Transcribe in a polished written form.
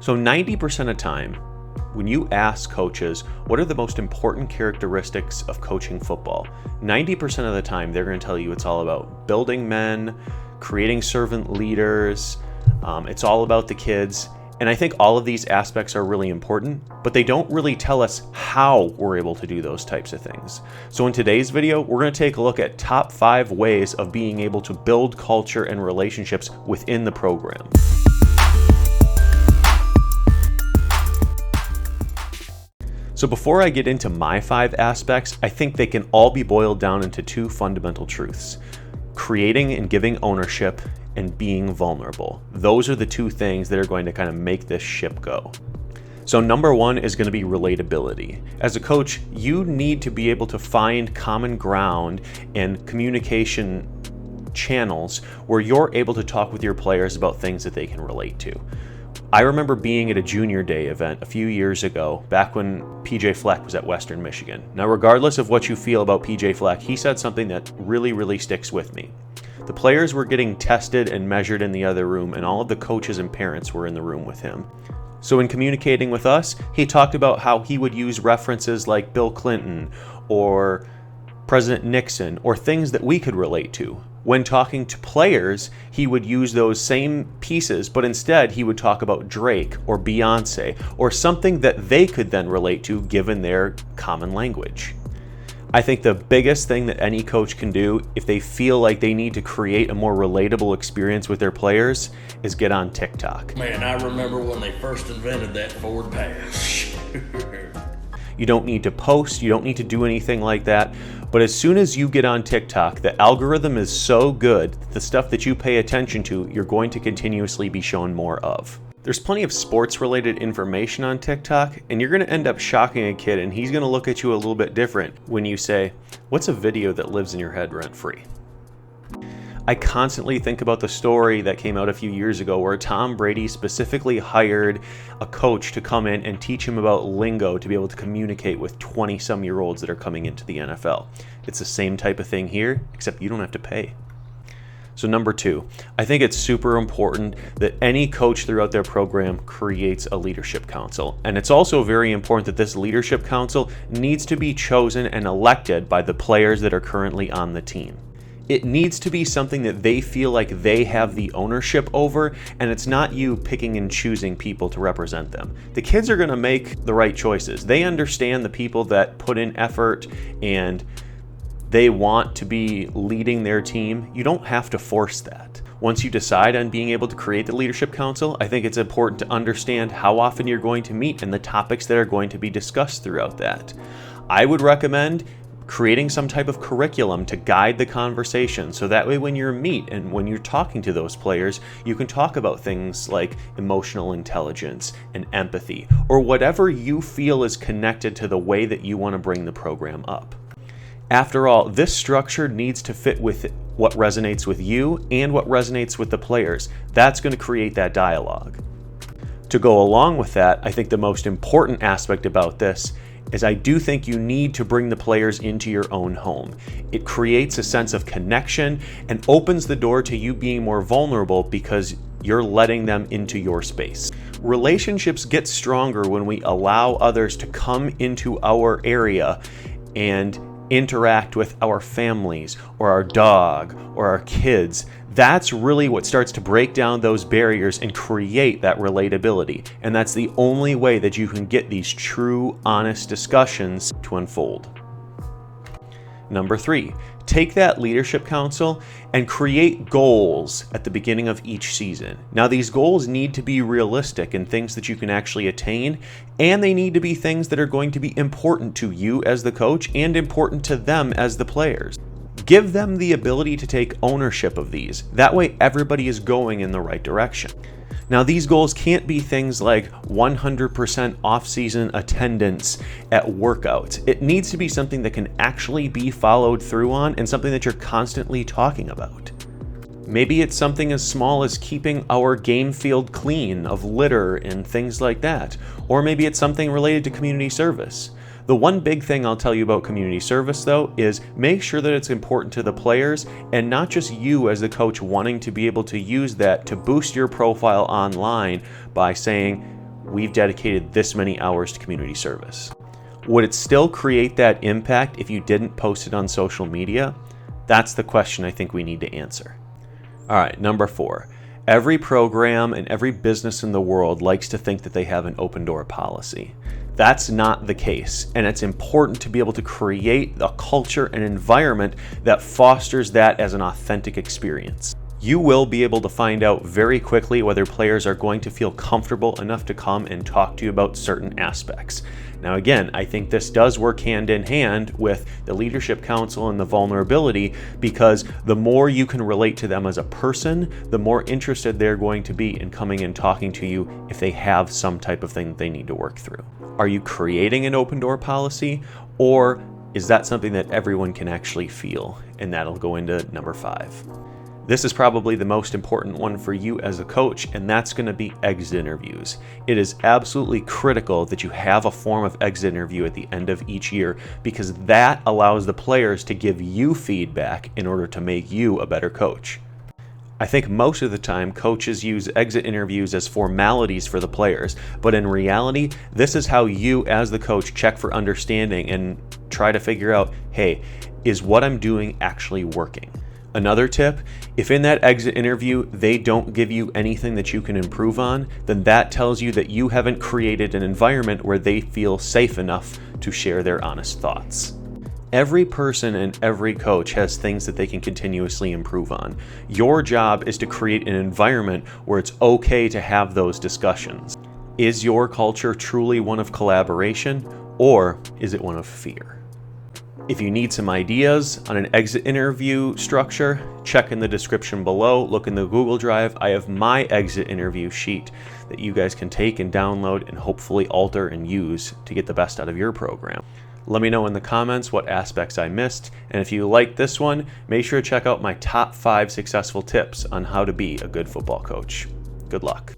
So 90% of time, when you ask coaches, what are the most important characteristics of coaching football? 90% of the time, they're going to tell you it's all about building men, creating servant leaders. It's all about the kids. And I think all of these aspects are really important, but they don't really tell us how we're able to do those types of things. So in today's video, we're going to take a look at top 5 ways of being able to build culture and relationships within the program. So before I get into my 5 aspects, I think they can all be boiled down into 2 fundamental truths: creating and giving ownership and being vulnerable. Those are the 2 things that are going to kind of make this ship go. So number 1 is going to be relatability. As a coach, you need to be able to find common ground and communication channels where you're able to talk with your players about things that they can relate to. I remember being at a junior day event a few years ago, back when PJ Fleck was at Western Michigan. Now, regardless of what you feel about PJ Fleck, he said something that really sticks with me. The players were getting tested and measured in the other room, and all of the coaches and parents were in the room with him. So in communicating with us, he talked about how he would use references like Bill Clinton or President Nixon, or things that we could relate to. When talking to players, he would use those same pieces, but instead he would talk about Drake or Beyonce or something that they could then relate to given their common language. I think the biggest thing that any coach can do if they feel like they need to create a more relatable experience with their players is get on TikTok. Man, I remember when they first invented that forward pass. You don't need to post, you don't need to do anything like that. But as soon as you get on TikTok, the algorithm is so good that the stuff that you pay attention to, you're going to continuously be shown more of. There's plenty of sports-related information on TikTok, and you're going to end up shocking a kid, and he's going to look at you a little bit different when you say, "What's a video that lives in your head rent-free?" I constantly think about the story that came out a few years ago where Tom Brady specifically hired a coach to come in and teach him about lingo to be able to communicate with 20-some-year-olds that are coming into the NFL. It's the same type of thing here, except you don't have to pay. So number 2, I think it's super important that any coach throughout their program creates a leadership council. And it's also very important that this leadership council needs to be chosen and elected by the players that are currently on the team. It needs to be something that they feel like they have the ownership over, and it's not you picking and choosing people to represent them. The kids are going to make the right choices. They understand the people that put in effort and they want to be leading their team. You don't have to force that. Once you decide on being able to create the leadership council, I think it's important to understand how often you're going to meet and the topics that are going to be discussed throughout that. I would recommend creating some type of curriculum to guide the conversation, so that way when you meet and when you're talking to those players, you can talk about things like emotional intelligence and empathy, or whatever you feel is connected to the way that you want to bring the program up. After all, this structure needs to fit with what resonates with you and what resonates with the players. That's going to create that dialogue. To go along with that, I think the most important aspect about this is I do think you need to bring the players into your own home. It creates a sense of connection and opens the door to you being more vulnerable because you're letting them into your space. Relationships get stronger when we allow others to come into our area and interact with our families or our dog or our kids. That's really what starts to break down those barriers and create that relatability. And that's the only way that you can get these true, honest discussions to unfold. Number 3, take that leadership council and create goals at the beginning of each season. Now, these goals need to be realistic and things that you can actually attain, and they need to be things that are going to be important to you as the coach and important to them as the players. Give them the ability to take ownership of these. That way everybody is going in the right direction. Now, these goals can't be things like 100% off-season attendance at workouts. It needs to be something that can actually be followed through on and something that you're constantly talking about. Maybe it's something as small as keeping our game field clean of litter and things like that. Or maybe it's something related to community service. The one big thing I'll tell you about community service, though, is make sure that it's important to the players and not just you as the coach wanting to be able to use that to boost your profile online by saying, we've dedicated this many hours to community service. Would it still create that impact if you didn't post it on social media? That's the question I think we need to answer. All right, number 4. Every program and every business in the world likes to think that they have an open door policy. That's not the case, and it's important to be able to create a culture and environment that fosters that as an authentic experience. You will be able to find out very quickly whether players are going to feel comfortable enough to come and talk to you about certain aspects. Now again, I think this does work hand in hand with the leadership council and the vulnerability, because the more you can relate to them as a person, the more interested they're going to be in coming and talking to you if they have some type of thing that they need to work through. Are you creating an open door policy, or is that something that everyone can actually feel? And that'll go into number 5. This is probably the most important one for you as a coach, and that's going to be exit interviews. It is absolutely critical that you have a form of exit interview at the end of each year, because that allows the players to give you feedback in order to make you a better coach. I think most of the time coaches use exit interviews as formalities for the players, but in reality, this is how you as the coach check for understanding and try to figure out, hey, is what I'm doing actually working? Another tip, if in that exit interview they don't give you anything that you can improve on, then that tells you that you haven't created an environment where they feel safe enough to share their honest thoughts. Every person and every coach has things that they can continuously improve on. Your job is to create an environment where it's okay to have those discussions. Is your culture truly one of collaboration, or is it one of fear? If you need some ideas on an exit interview structure, check in the description below, look in the Google Drive. I have my exit interview sheet that you guys can take and download and hopefully alter and use to get the best out of your program. Let me know in the comments what aspects I missed, and if you like this one, make sure to check out my top 5 successful tips on how to be a good football coach. Good luck.